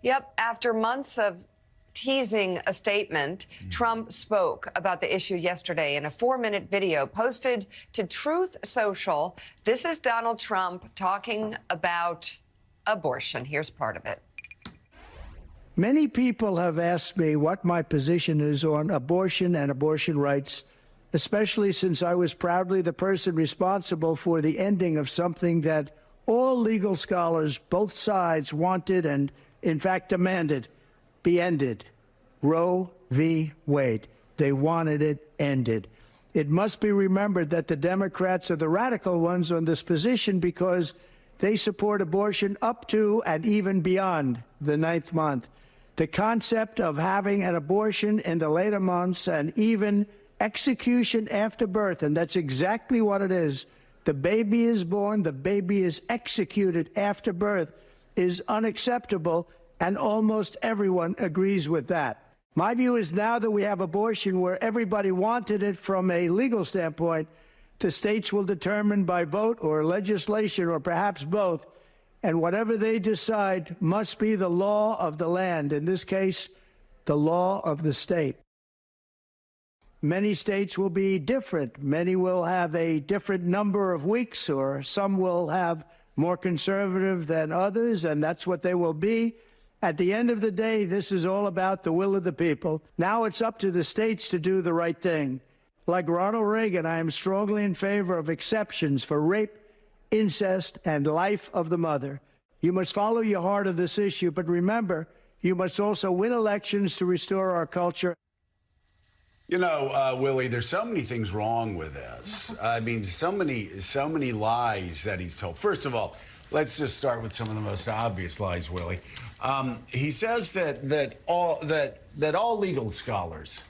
Yep, after months of teasing a statement, Trump spoke about the issue yesterday in a 4-minute video posted to Truth Social. This is Donald Trump talking about abortion. Here's part of it. Many people have asked me what my position is on abortion and abortion rights, especially since I was proudly the person responsible for the ending of something that all legal scholars, both sides, wanted and, in fact, demanded be ended. Roe v. Wade. They wanted it ended. It must be remembered that the Democrats are the radical ones on this position because they support abortion up to and even beyond the 9th month. The concept of having an abortion in the later months and even execution after birth, and that's exactly what it is. The baby is born, the baby is executed after birth, is unacceptable, and almost everyone agrees with that. My view is now that we have abortion where everybody wanted it from a legal standpoint, the states will determine by vote or legislation or perhaps both, and whatever they decide must be the law of the land, in this case, the law of the state. Many states will be different. Many will have a different number of weeks, or some will have more conservative than others, and that's what they will be. At the end of the day, this is all about the will of the people. Now it's up to the states to do the right thing. Like Ronald Reagan, I am strongly in favor of exceptions for rape, incest, and life of the mother. You must follow your heart of this issue, but remember, you must also win elections to restore our culture. You know, Willie, there's so many things wrong with this. I mean, so many lies that he's told. First of all, let's just start with some of the most obvious lies, Willie. He says that all legal scholars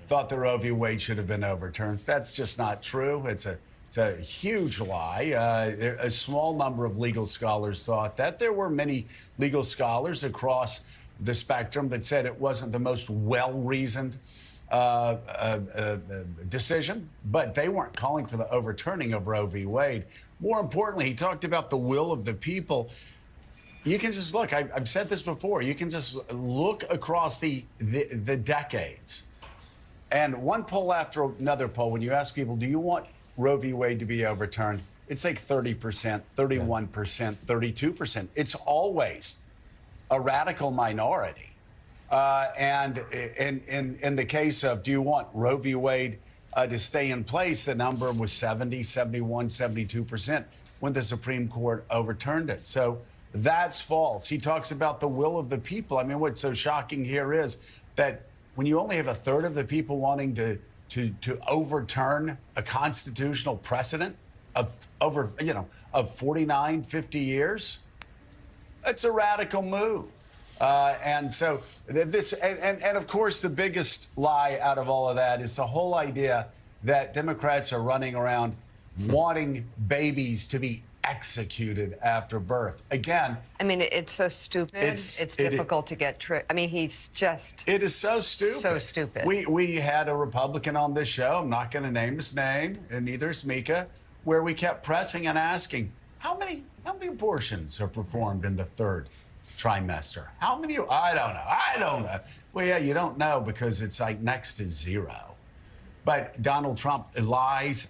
thought the Roe v. Wade should have been overturned. That's just not true. It's a huge lie. A small number of legal scholars thought that. There were many legal scholars across the spectrum that said it wasn't the most well-reasoned decision, but they weren't calling for the overturning of Roe v. Wade. More importantly, he talked about the will of the people. You can just look, I've said this before, you can just look across the decades. And one poll after another poll, when you ask people, do you want Roe v. Wade to be overturned? It's like 30%, 31%, 32%. It's always a radical minority. And in the case of, do you want Roe v. Wade to stay in place, the number was 70, 71, 72% when the Supreme Court overturned it. So that's false. He talks about the will of the people. I mean, what's so shocking here is that when you only have a third of the people wanting to overturn a constitutional precedent of over, of 49, 50 years, it's a radical move. And so this, and of course, the biggest lie out of all of that is the whole idea that Democrats are running around wanting babies to be executed after birth. Again, I mean, it's so stupid. It's difficult to get I mean, he's just... It is so stupid. So stupid. We had a Republican on this show, I'm not going to name his name, and neither is Mika, where we kept pressing and asking, how many abortions are performed in the third trimester? How many? I don't know. Well, yeah, you don't know because it's like next to zero. But Donald Trump lies.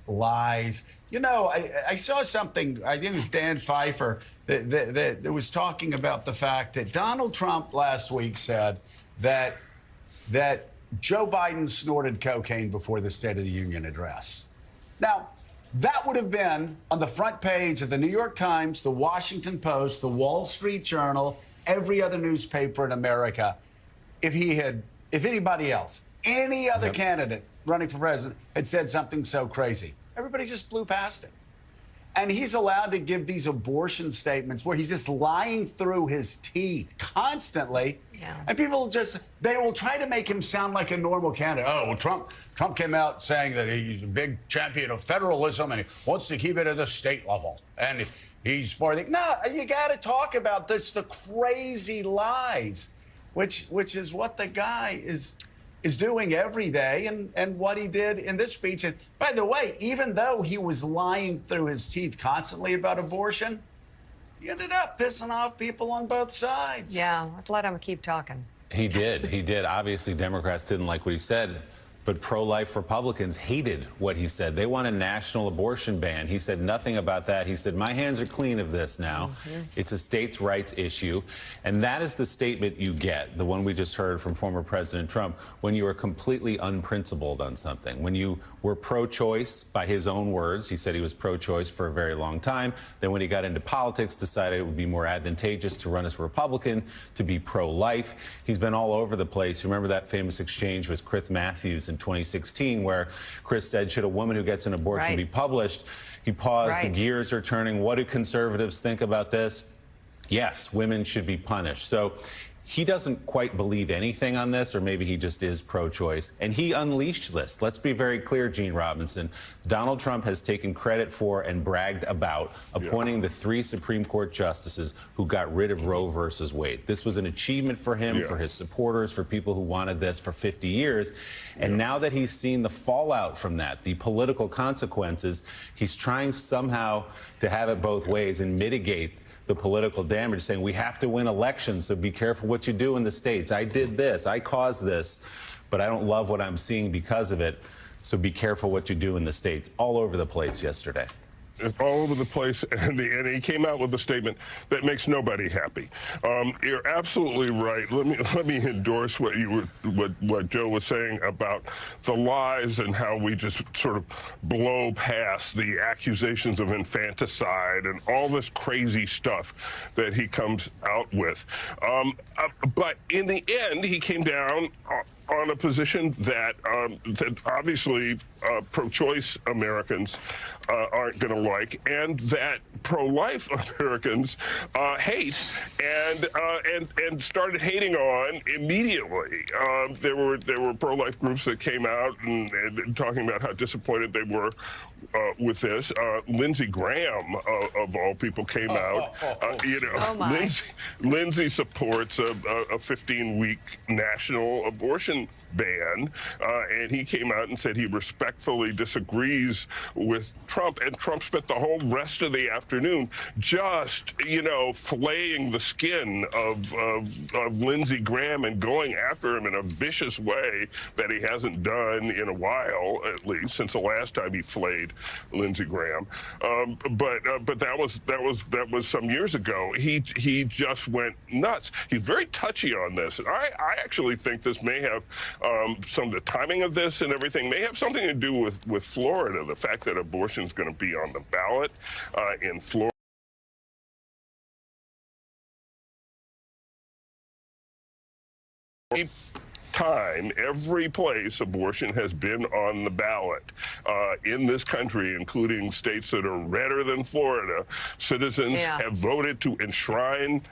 You know, I saw something, I think it was Dan Pfeiffer, that was talking about the fact that Donald Trump last week said that Joe Biden snorted cocaine before the State of the Union address. Now, that would have been on the front page of the New York Times, the Washington Post, the Wall Street Journal, every other newspaper in America, if anybody else, any other candidate running for president had said something so crazy. Everybody just blew past it. And he's allowed to give these abortion statements where he's just lying through his teeth constantly. Yeah. And people they will try to make him sound like a normal candidate. Oh, Trump came out saying that he's a big champion of federalism and he wants to keep it at the state level. And he's for the... No, you got to talk about this, the crazy lies, which is what the guy is doing every day and what he did in this speech. And by the way, even though he was lying through his teeth constantly about abortion, he ended up pissing off people on both sides. Yeah, let's let him keep talking. He did. He did. Obviously, Democrats didn't like what he said, but pro-life Republicans hated what he said. They want a national abortion ban. He said nothing about that. He said, my hands are clean of this now. It's a states' rights issue. And that is the statement you get, the one we just heard from former President Trump, when you are completely unprincipled on something. When you were pro-choice, by his own words, he said he was pro-choice for a very long time. Then when he got into politics, decided it would be more advantageous to run as a Republican, to be pro-life. He's been all over the place. Remember that famous exchange with Chris Matthews in 2016, where Chris said, should a woman who gets an abortion be published? He paused. The gears are turning. What do conservatives think about this? Yes, women should be punished. So he doesn't quite believe anything on this, or maybe he just is pro-choice. And he unleashed this. Let's be very clear, Gene Robinson. Donald Trump has taken credit for and bragged about appointing the 3 Supreme Court justices who got rid of Roe versus Wade. This was an achievement for him, for his supporters, for people who wanted this for 50 years. And now that he's seen the fallout from that, the political consequences, he's trying somehow to have it both ways and mitigate the political damage, saying we have to win elections, so be careful what you do in the states. I did this, I caused this, but I don't love what I'm seeing because of it, so be careful what you do in the states. All over the place yesterday. It's all over the place, and he came out with a statement that makes nobody happy. You're absolutely right. Let me endorse what Joe was saying about the lies and how we just sort of blow past the accusations of infanticide and all this crazy stuff that he comes out with. But in the end, he came down on a position that obviously pro-choice Americans aren't going to like, and that pro-life Americans hate, and started hating on immediately. There were pro-life groups that came out and talking about how disappointed they were with this. Lindsey Graham, of all people, came out. Lindsey supports a 15-week national abortion ban, and he came out and said he respectfully disagrees with Trump, and Trump spent the whole rest of the afternoon just, flaying the skin of Lindsey Graham and going after him in a vicious way that he hasn't done in a while, at least since the last time he flayed Lindsey Graham. But that was some years ago. He just went nuts. He's very touchy on this, and I actually think this may have some of the timing of this and everything may have something to do with Florida, the fact that abortion is going to be on the ballot in Florida. Every place abortion has been on the ballot in this country, including states that are redder than Florida, citizens have voted to enshrine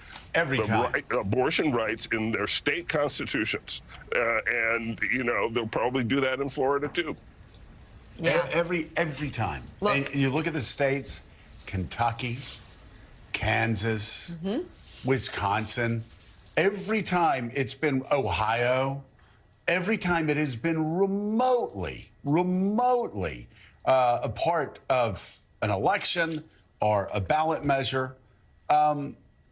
abortion rights in their state constitutions. And, they'll probably do that in Florida, too. Yeah. Every time. And you look at the states, Kentucky, Kansas, Wisconsin. Every time it's been Ohio, every time it has been remotely a part of an election or a ballot measure,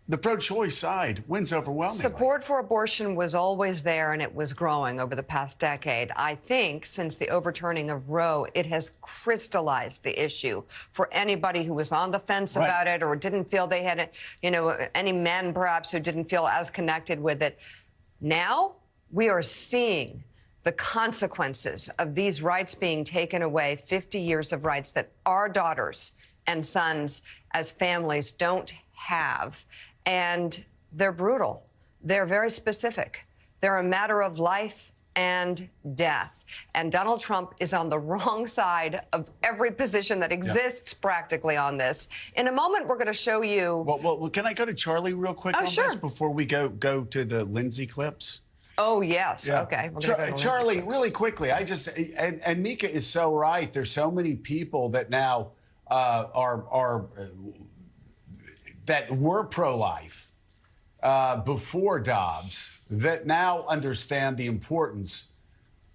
the pro-choice side wins overwhelmingly. Support for abortion was always there, and it was growing over the past decade. I think since the overturning of Roe, it has crystallized the issue for anybody who was on the fence about it or didn't feel they had, any men perhaps who didn't feel as connected with it. Now we are seeing the consequences of these rights being taken away, 50 years of rights that our daughters and sons as families don't have. And they're brutal. They're very specific. They're a matter of life and death. And Donald Trump is on the wrong side of every position that exists practically on this. In a moment, we're going to show you. Well, can I go to Charlie real quick on this before we go to the Lindsey clips? Oh, yes. Yeah. Okay. Charlie, really quickly, and Mika is so right. There's so many people that now that were pro-life before Dobbs that now understand the importance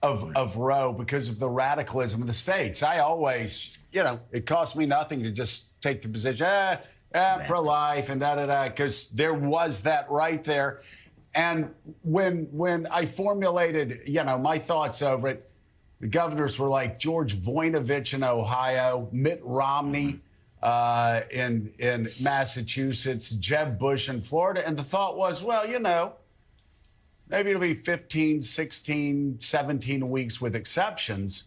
of Roe because of the radicalism of the states. I always, it cost me nothing to just take the position, pro-life and da-da-da, because there was that right there. And when I formulated, my thoughts over it, the governors were like George Voinovich in Ohio, Mitt Romney in Massachusetts, Jeb Bush in Florida. And the thought was, well, maybe it'll be 15, 16, 17 weeks with exceptions.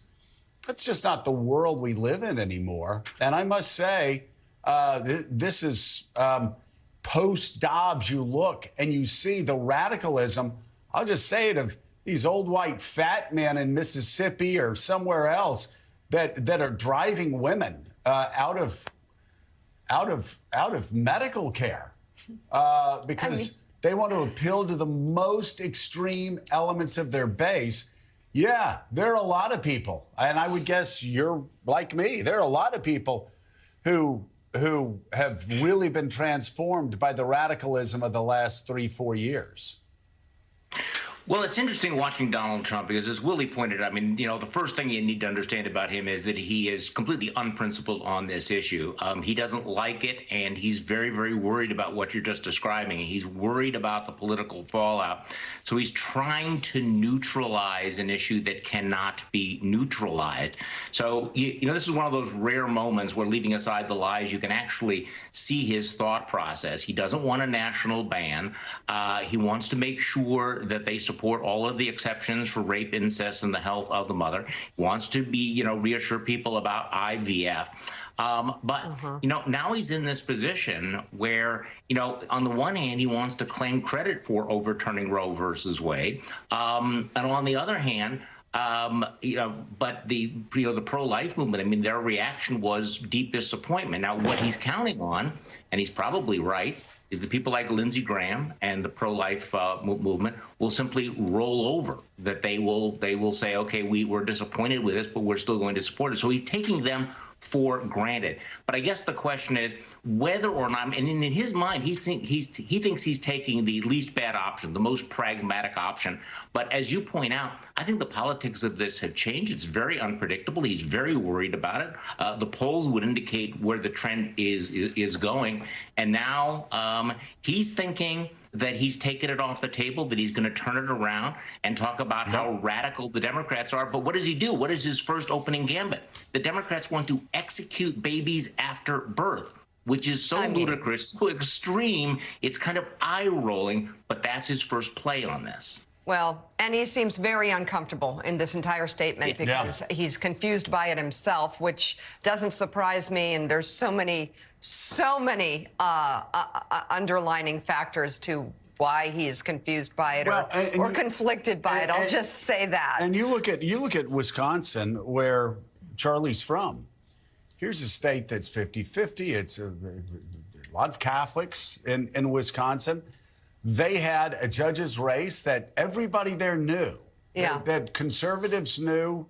That's just not the world we live in anymore. And I must say, this is post-Dobbs. You look and you see the radicalism, I'll just say it, of these old white fat men in Mississippi or somewhere else that are driving women out of medical care because they want to appeal to the most extreme elements of their base. Yeah, there are a lot of people, and I would guess you're like me. There are a lot of people who have really been transformed by the radicalism of the last 3-4 years. Well, it's interesting watching Donald Trump because, as Willie pointed out, the first thing you need to understand about him is that he is completely unprincipled on this issue. He doesn't like it, and he's very, very worried about what you're just describing. He's worried about the political fallout. So he's trying to neutralize an issue that cannot be neutralized. So, this is one of those rare moments where, leaving aside the lies, you can actually see his thought process. He doesn't want a national ban. He wants to make sure that they support all of the exceptions for rape, incest, and the health of the mother. He wants to be, reassure people about IVF. But now he's in this position where, on the one hand, he wants to claim credit for overturning Roe versus Wade. And on the other hand, but the pro-life movement, their reaction was deep disappointment. Now, what he's counting on, and he's probably right, is that people like Lindsey Graham and the pro-life movement will simply roll over, that they will say, okay, we're disappointed with this, but we're still going to support it. So he's taking them for granted. But I guess the question is whether or not, and in his mind, he thinks he's taking the least bad option, the most pragmatic option. But as you point out, I think the politics of this have changed. It's very unpredictable. He's very worried about it. The polls would indicate where the trend is going. And now he's thinking that he's taken it off the table, that he's going to turn it around and talk about how radical the Democrats are. But what does he do? What is his first opening gambit? The Democrats want to execute babies after birth, which is so ludicrous, so extreme, it's kind of eye-rolling, but that's his first play on this. Well, and he seems very uncomfortable in this entire statement because he's confused by it himself, which doesn't surprise me. And there's so many underlining factors to why he's confused by it or conflicted by it. I'll just say that. And you look at Wisconsin, where Charlie's from. Here's a state that's 50-50. It's a lot of Catholics in Wisconsin. They had a judge's race that everybody there knew, that conservatives knew,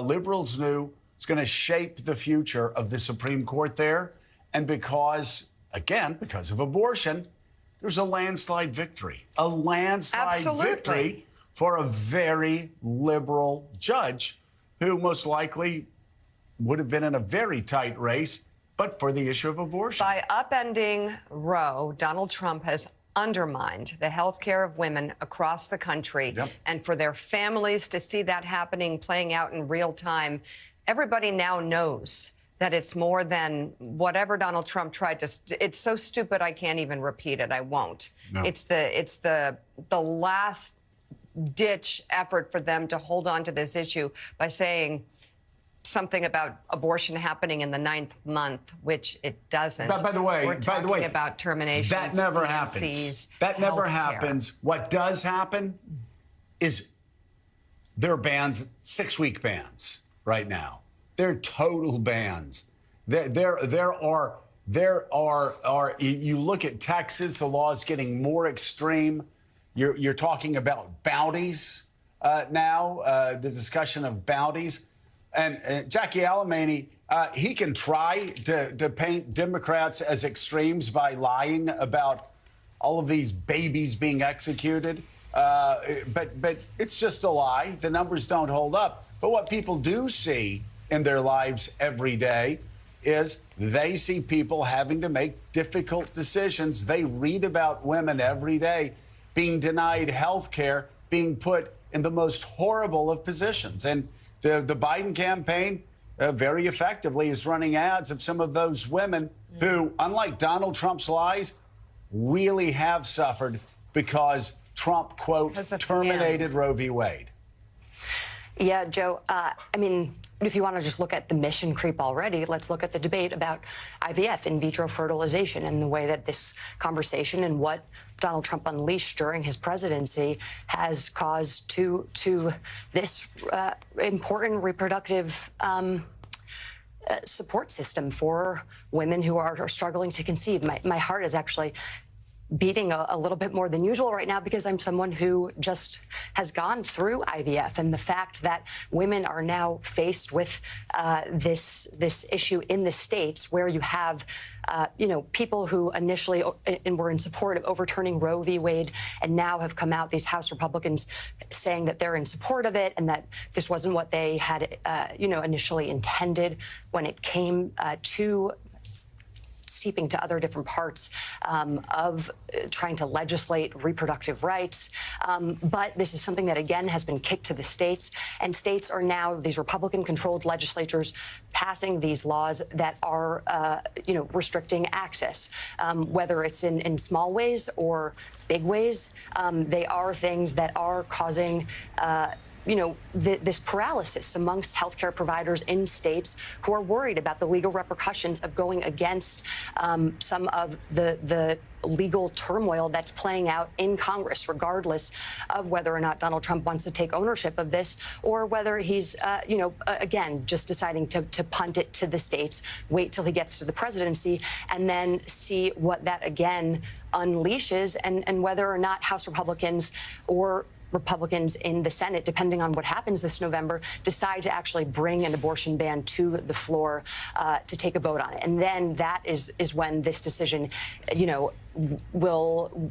liberals knew, was going to shape the future of the Supreme Court there. And because of abortion, there's a landslide victory. A landslide victory for a very liberal judge who most likely would have been in a very tight race, but for the issue of abortion. By upending Roe, Donald Trump has undermined the health care of women across the country. And for their families to see that happening, playing out in real time, everybody now knows that it's more than whatever Donald Trump tried to. It's so stupid I can't even repeat it. I won't. No. It's the last ditch effort for them to hold on to this issue by saying something about abortion happening in the 9th month, which it doesn't. But by the way, we're talking about terminations. That never happens. That never happens. What does happen is there are bans, 6-week bans right now. They're total bans. There are. You look at Texas, the law is getting more extreme. You're talking about bounties now. The discussion of bounties. And Jackie Alamany, he can try to paint Democrats as extremes by lying about all of these babies being executed. But it's just a lie. The numbers don't hold up. But what people do see in their lives every day is they see people having to make difficult decisions. They read about women every day being denied health care, being put in the most horrible of positions. And the Biden campaign very effectively is running ads of some of those women who, unlike Donald Trump's lies, really have suffered because Trump, quote, terminated Roe v. Wade. Yeah, Joe, I mean, if you want to just look at the mission creep already, let's look at the debate about IVF, in vitro fertilization, and the way that this conversation and what Donald Trump unleashed during his presidency has caused to this important reproductive support system for women who are struggling to conceive. My heart is actually beating a little bit more than usual right now because I'm someone who just has gone through IVF, and the fact that women are now faced with this issue in the states where you have people who initially were in support of overturning Roe v. Wade and now have come out, these House Republicans, saying that they're in support of it and that this wasn't what they had initially intended when it came to seeping to other different parts of trying to legislate reproductive rights. But this is something that, again, has been kicked to the states. And states are now, these Republican-controlled legislatures, passing these laws that are, restricting access, whether it's in small ways or big ways. They are things that are causing this paralysis amongst healthcare providers in states who are worried about the legal repercussions of going against some of the legal turmoil that's playing out in Congress, regardless of whether or not Donald Trump wants to take ownership of this or whether he's, again, just deciding to punt it to the states, wait till he gets to the presidency, and then see what that, again, unleashes and whether or not House Republicans or Republicans in the Senate, depending on what happens this November, decide to actually bring an abortion ban to the floor to take a vote on it. And then that is when this decision, you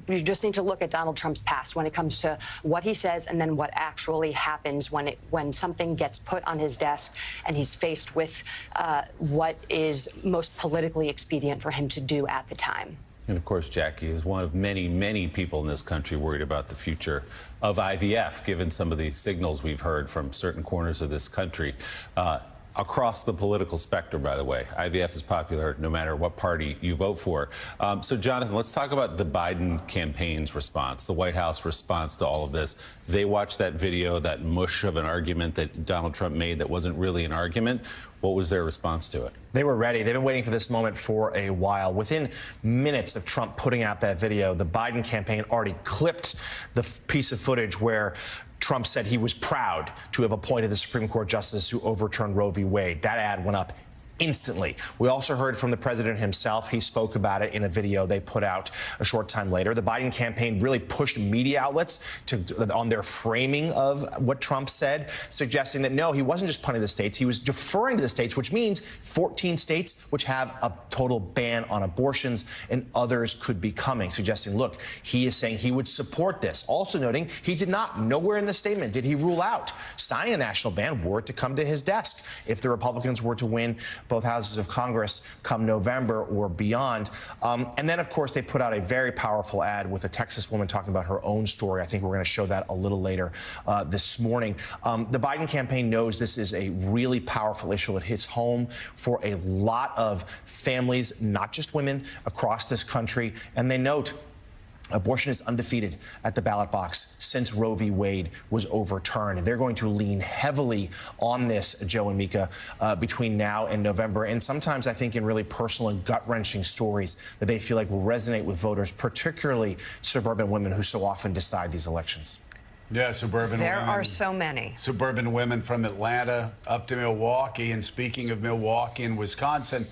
just need to look at Donald Trump's past when it comes to what he says and then what actually happens when something gets put on his desk and he's faced with what is most politically expedient for him to do at the time. And of course, Jackie is one of many, many people in this country worried about the future of IVF, given some of the signals we've heard from certain corners of this country. Across the political spectrum, by the way. IVF is popular no matter what party you vote for. So, Jonathan, let's talk about the Biden campaign's response, the White House response to all of this. They watched that video, that mush of an argument that Donald Trump made that wasn't really an argument. What was their response to it? They were ready. They've been waiting for this moment for a while. Within minutes of Trump putting out that video, the Biden campaign already clipped the piece of footage where Trump said he was proud to have appointed the Supreme Court justice who overturned Roe v. Wade. That ad went up instantly. We also heard from the president himself. He spoke about it in a video they put out a short time later. The Biden campaign really pushed media outlets on their framing of what Trump said, suggesting that, no, he wasn't just punting the states. He was deferring to the states, which means 14 states which have a total ban on abortions and others could be coming, suggesting, look, he is saying he would support this. Also noting he did not, nowhere in the statement did he rule out signing a national ban were it to come to his desk if the Republicans were to win both houses of Congress come November or beyond. And then, of course, they put out a very powerful ad with a Texas woman talking about her own story. I think we're going to show that a little later this morning. The Biden campaign knows this is a really powerful issue. It hits home for a lot of families, not just women, across this country. And they note abortion is undefeated at the ballot box since Roe v. Wade was overturned. They're going to lean heavily on this, Joe and Mika, between now and November. And sometimes I think in really personal and gut-wrenching stories that they feel like will resonate with voters, particularly suburban women who so often decide these elections. Yeah, suburban women. There are so many. Suburban women from Atlanta up to Milwaukee. And speaking of Milwaukee and Wisconsin,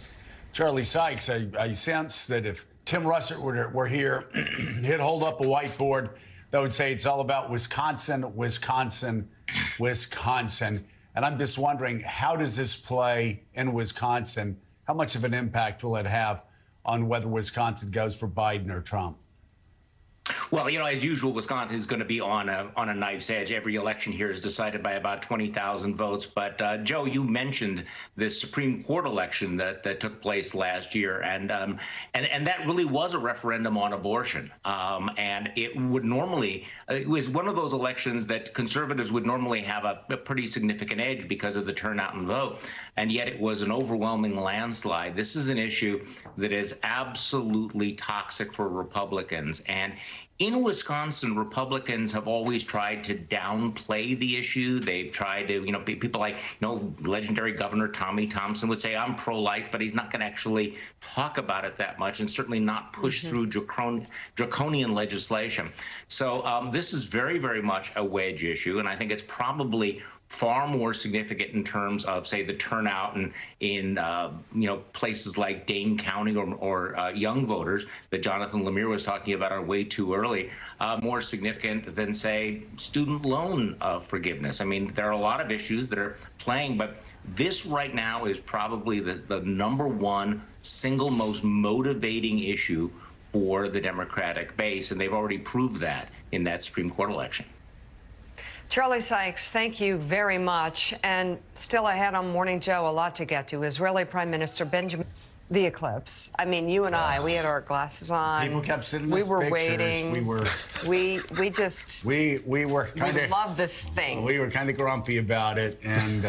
Charlie Sykes, I sense that if Tim Russert were here, he'd hold up a whiteboard that would say it's all about Wisconsin, Wisconsin, Wisconsin. And I'm just wondering, how does this play in Wisconsin? How much of an impact will it have on whether Wisconsin goes for Biden or Trump? Well, as usual, Wisconsin is going to be on a knife's edge. Every election here is decided by about 20,000 votes. But Joe, you mentioned this Supreme Court election that took place last year, and that really was a referendum on abortion. And it would normally it was one of those elections that conservatives would normally have a pretty significant edge because of the turnout and vote, and yet it was an overwhelming landslide. This is an issue that is absolutely toxic for Republicans. And in Wisconsin, Republicans have always tried to downplay the issue. They've tried to, people like, legendary Governor Tommy Thompson would say, I'm pro-life, but he's not going to actually talk about it that much, and certainly not push through draconian legislation. So this is very, very much a wedge issue, and I think it's probably far more significant in terms of, say, the turnout in places like Dane County or young voters that Jonathan Lemire was talking about are way too early, more significant than, say, student loan forgiveness. I mean, there are a lot of issues that are playing, but this right now is probably the number one single most motivating issue for the Democratic base, and they've already proved that in that Supreme Court election. Charlie Sykes, thank you very much. And still ahead on Morning Joe, a lot to get to. Israeli Prime Minister Benjamin, the eclipse. I mean, you and I, we had our glasses on. People kept sending us pictures. We were waiting. We were. We were kind of. We love this thing. We were kind of grumpy about it, and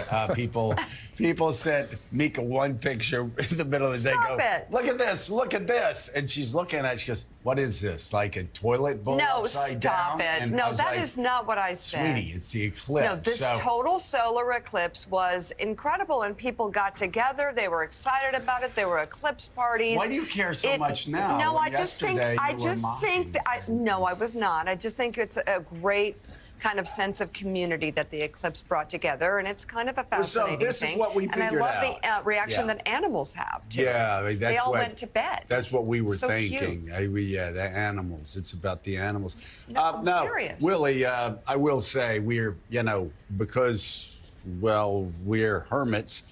people sent Mika one picture in the middle of the day. Stop it. Look at this! Look at this! And she's looking at it. She goes, "What is this? Like a toilet bowl upside down?" No, stop it. And No, that is not what I said. Sweetie, it's the eclipse. No, this total solar eclipse was incredible, and people got together. They were excited about it. There were eclipse parties. Why do you care so much now? No, when I just think no, I was not. I just think it's a great kind of sense of community that the eclipse brought together, and it's kind of a fascinating this thing. is what we figured out. And I love the reaction that animals have too. Yeah, I mean, they all went to bed. That's what we were So thinking. cute. The animals. It's about the animals. No, I'm serious. Willie, I will say we're, because, well, we're hermits,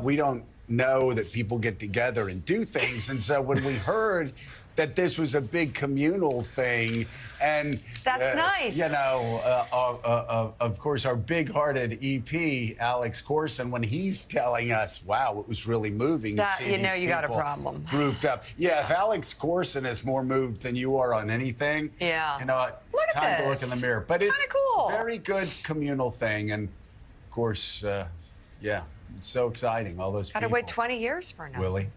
we don't know that people get together and do things. And so when we heard that this was a big communal thing, and that's nice. Of course, our big-hearted EP, Alex Corson, when he's telling us, "Wow, it was really moving." That to see these you got a people problem. Grouped up. Yeah, if Alex Corson is more moved than you are on anything, Look at time this. to look in the mirror. But it's cool. a very good communal thing, and of course, it's so exciting. All those Got to people. wait 20 years for now. Willie.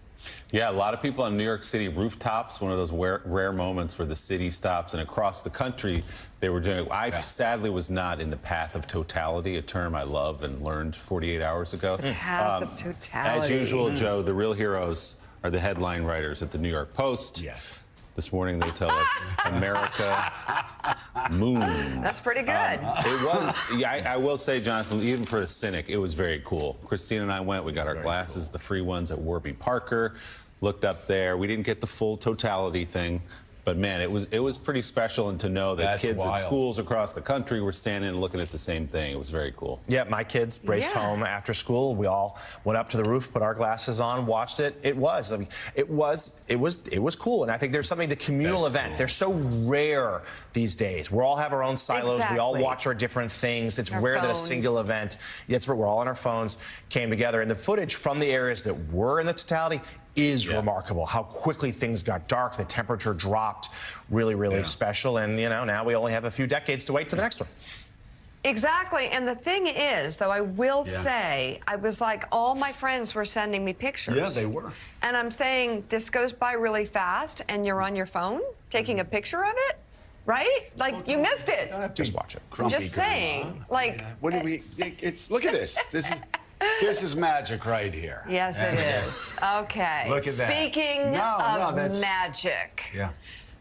Yeah, a lot of people on New York City rooftops, one of those rare moments where the city stops, and across the country they were doing it. I sadly was not in the path of totality, a term I love and learned 48 hours ago. Path of totality. As usual, Joe, the real heroes are the headline writers at the New York Post. Yes. This morning they tell us America moon. That's pretty good. It was. Yeah, I will say, Jonathan, even for a cynic, it was very cool. Christine and I went. We got our glasses, the free ones at Warby Parker. Looked up there. We didn't get the full totality thing, but man, it was pretty special, and to know that That's kids wild. at schools across the country were standing and looking at the same thing. It was very cool. Yeah, my kids raced home after school. We all went up to the roof, put our glasses on, watched it. It was cool, and I think there's something, the communal event. Cool. They're so rare these days. We all have our own silos. We all Exactly. watch our different things. It's Our rare that a phones. single event. That's where we're all on our phones came together, and the footage from the areas that were in the totality is remarkable. How quickly things got dark, the temperature dropped, really special. And now we only have a few decades to wait to the next one. Exactly. And the thing is, though, I will say, I was like, all my friends were sending me pictures. Yeah, they were. And I'm saying, this goes by really fast, and you're on your phone taking a picture of it, right? Like, you missed it. Just watch it. I'm just saying, like... What do we? Look at this. This is magic right here. Yes, it is. Okay. Look at that. Speaking of that's magic. Yeah.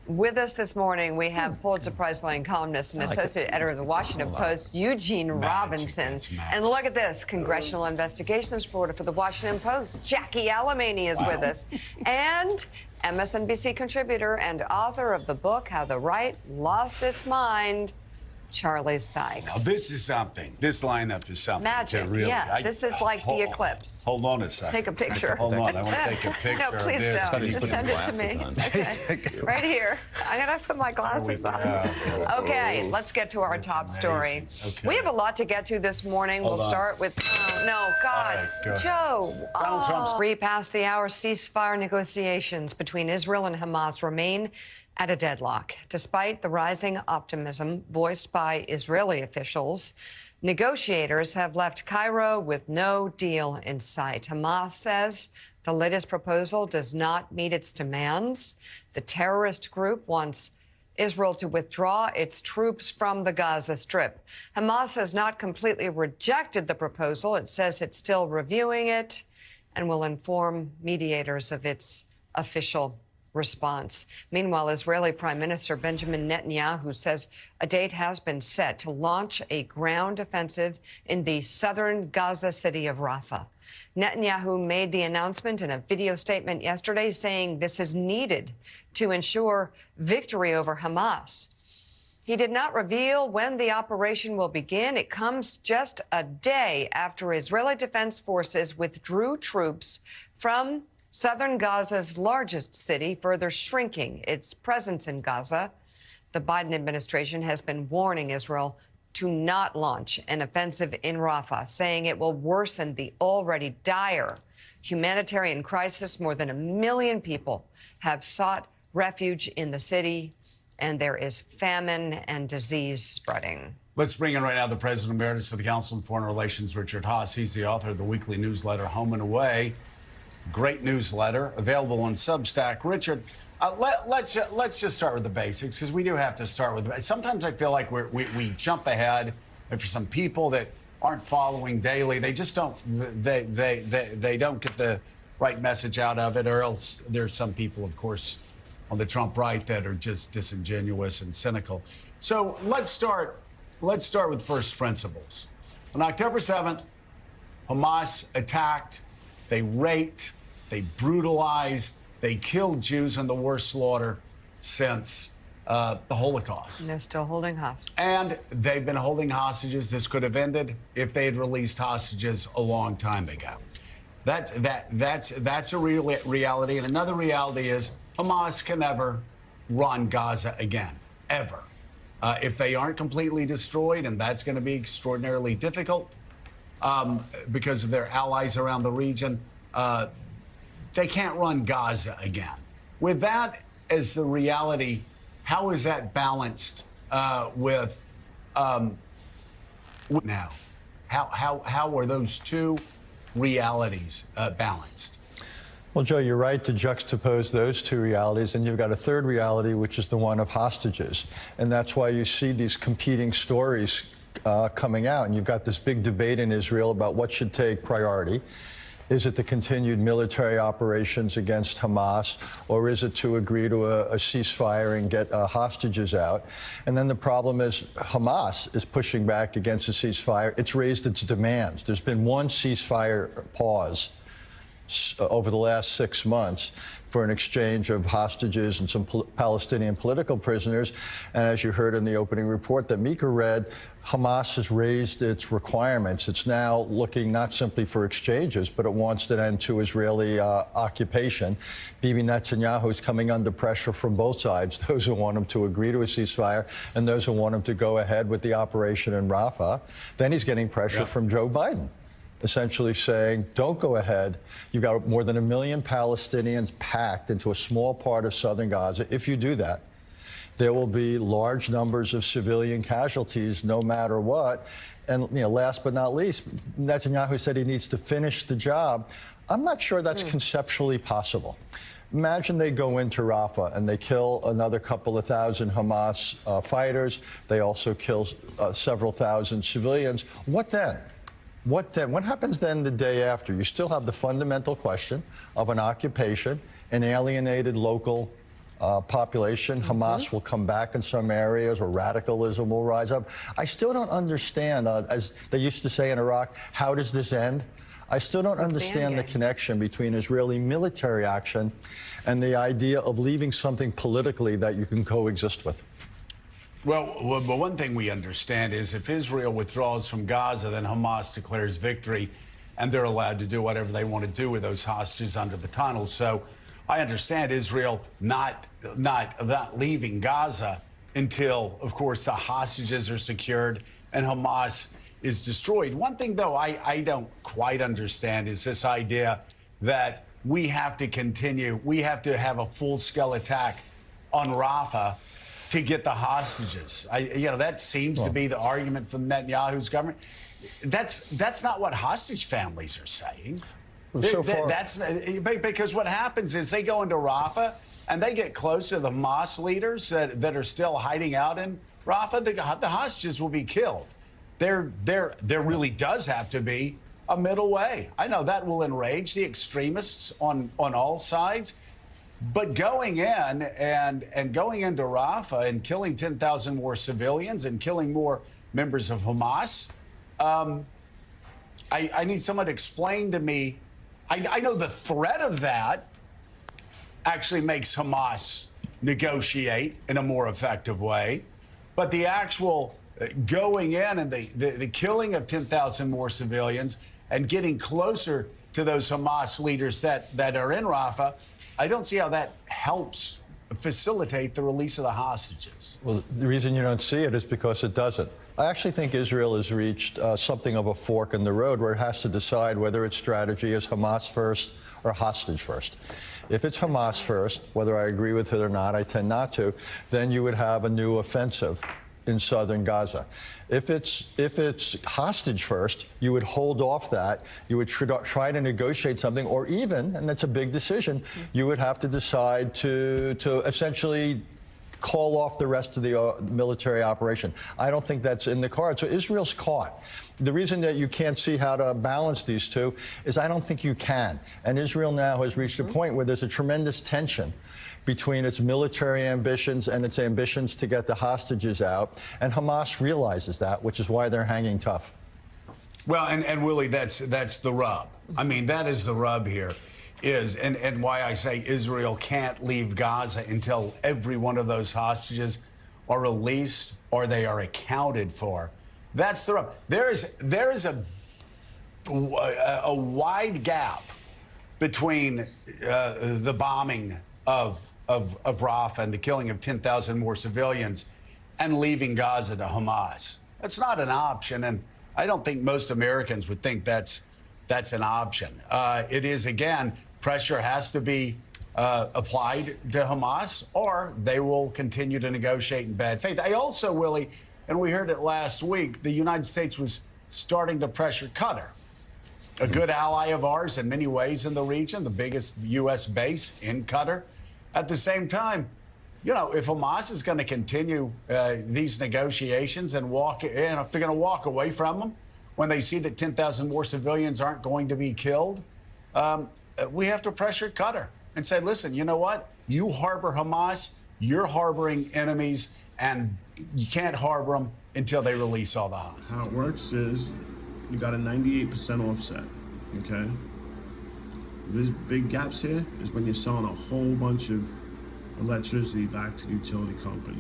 With us this morning, we have Pulitzer Prize-winning columnist and associate editor of the Washington Post, Eugene Robinson. That's magic. And look at this, congressional investigations reporter for the Washington Post, Jackie Alamany is with us. And MSNBC contributor and author of the book, How the Right Lost Its Mind, Charlie Sykes. Now, this is something. This lineup is something. Magic, to really, yeah. This is like the eclipse. Hold on a second. Take a picture. Hold on. I want to take a picture No, please of this. don't. He's Just putting send his it to me. glasses Okay. Right here. I'm going to put my glasses on. Okay, let's get to our top story. Okay. We have a lot to get to this morning. Hold we'll on. start with, no, God, right, go ahead. Joe. Donald Trump's- 3 past the hour ceasefire negotiations between Israel and Hamas remain at a deadlock. Despite the rising optimism voiced by Israeli officials, negotiators have left Cairo with no deal in sight. Hamas says the latest proposal does not meet its demands. The terrorist group wants Israel to withdraw its troops from the Gaza Strip. Hamas has not completely rejected the proposal. It says it's still reviewing it and will inform mediators of its official response. Meanwhile, Israeli Prime Minister Benjamin Netanyahu says a date has been set to launch a ground offensive in the southern Gaza city of Rafah. Netanyahu made the announcement in a video statement yesterday, saying this is needed to ensure victory over Hamas. He did not reveal when the operation will begin. It comes just a day after Israeli Defense Forces withdrew troops from southern Gaza's largest city, further shrinking its presence in Gaza. The Biden administration has been warning Israel to not launch an offensive in Rafah, saying it will worsen the already dire humanitarian crisis. More than 1 million people have sought refuge in the city, and there is famine and disease spreading. Let's bring in right now the President Emeritus of the Council on Foreign Relations, Richard Haass. He's the author of the weekly newsletter Home and Away. Great newsletter, available on Substack. Richard, let's just start with the basics, because we do have to start with the basics. Sometimes I feel like we jump ahead, and for some people that aren't following daily, they just don't they don't get the right message out of it, or else there's some people, of course, on the Trump right that are just disingenuous and cynical. So let's start with first principles. On October 7th, Hamas attacked. They raped, they brutalized, they killed Jews in the worst slaughter since the Holocaust. And they're still holding hostage. And they've been holding hostages. This could have ended if they had released hostages a long time ago. That's a real reality. And another reality is Hamas can never run Gaza again, ever. If they aren't completely destroyed, and that's going to be extraordinarily difficult, because of their allies around the region, they can't run Gaza again. With that as the reality, how is that balanced with now? How are those two realities balanced? Well, Joe, you're right to juxtapose those two realities, and you've got a third reality, which is the one of hostages. And that's why you see these competing stories coming out. And you've got this big debate in Israel about what should take priority. Is it the continued military operations against Hamas, or is it to agree to a ceasefire and get hostages out? And then the problem is Hamas is pushing back against a ceasefire. It's raised its demands. There's been one ceasefire pause over the last 6 months for an exchange of hostages and some Palestinian political prisoners. And as you heard in the opening report that Mika read, Hamas has raised its requirements. It's now looking not simply for exchanges, but it wants an end to Israeli occupation. Bibi Netanyahu is coming under pressure from both sides, those who want him to agree to a ceasefire and those who want him to go ahead with the operation in Rafah. Then he's getting pressure from Joe Biden, essentially saying, don't go ahead. You've got more than 1 million Palestinians packed into a small part of southern Gaza. If you do that, there will be large numbers of civilian casualties no matter what. And last but not least, Netanyahu said he needs to finish the job. I'm not sure that's conceptually possible. Imagine they go into Rafah and they kill another couple of thousand Hamas fighters. They also kill several thousand civilians. What then? What then? What happens then the day after? You still have the fundamental question of an occupation, an alienated local population. Hamas will come back in some areas, or radicalism will rise up. I still don't understand, as they used to say in Iraq, how does this end? I still don't understand the connection between Israeli military action and the idea of leaving something politically that you can coexist with. Well, but one thing we understand is if Israel withdraws from Gaza, then Hamas declares victory, and they're allowed to do whatever they want to do with those hostages under the tunnel. So I understand Israel not leaving Gaza until, of course, the hostages are secured and Hamas is destroyed. One thing, though, I don't quite understand is this idea that we have to continue, we have to have a full-scale attack on Rafah to get the hostages. That seems to be the argument from Netanyahu's government. That's not what hostage families are saying. So far, That's because what happens is they go into Rafah and they get close to the Hamas leaders that are still hiding out in Rafah. The hostages will be killed. There really does have to be a middle way. I know that will enrage the extremists on all sides. But going in and going into Rafah and killing 10,000 more civilians and killing more members of Hamas, I need someone to explain to me. I know the threat of that actually makes Hamas negotiate in a more effective way, but the actual going in and the killing of 10,000 more civilians and getting closer to those Hamas leaders that are in Rafah, I don't see how that helps facilitate the release of the hostages. well, the reason you don't see it is because it doesn't. I actually think Israel has reached something of a fork in the road where it has to decide whether its strategy is Hamas first or hostage first. If it's Hamas first, whether I agree with it or not, I tend not to, then you would have a new offensive in southern Gaza. If it's hostage first, you would hold off that. You would try to negotiate something, or even, and that's a big decision, you would have to decide to essentially call off the rest of the military operation. I don't think that's in the cards. So Israel's caught. The reason that you can't see how to balance these two is I don't think you can. And Israel now has reached a point where there's a tremendous tension between its military ambitions and its ambitions to get the hostages out. And Hamas realizes that, which is why they're hanging tough. Well, and Willie, that's the rub. I mean, that is the rub here. And why I say Israel can't leave Gaza until every one of those hostages are released or they are accounted for. That's the rub. There is a wide gap between the bombing of Rafah and the killing of 10,000 more civilians and leaving Gaza to Hamas. That's not an option, and I don't think most Americans would think that's an option. It is, again, pressure has to be applied to Hamas, or they will continue to negotiate in bad faith. I also, Willie, and we heard it last week, the United States was starting to pressure Qatar, a good ally of ours in many ways in the region, the biggest U.S. base in Qatar. At the same time, if Hamas is going to continue these negotiations and if they're going to walk away from them when they see that 10,000 more civilians aren't going to be killed, we have to pressure Qatar and say, listen, you know what? You harbor Hamas, you're harboring enemies, and you can't harbor them until they release all the hostages. How it works is you got a 98% offset, okay? There's big gaps here is when you're selling a whole bunch of electricity back to the utility company.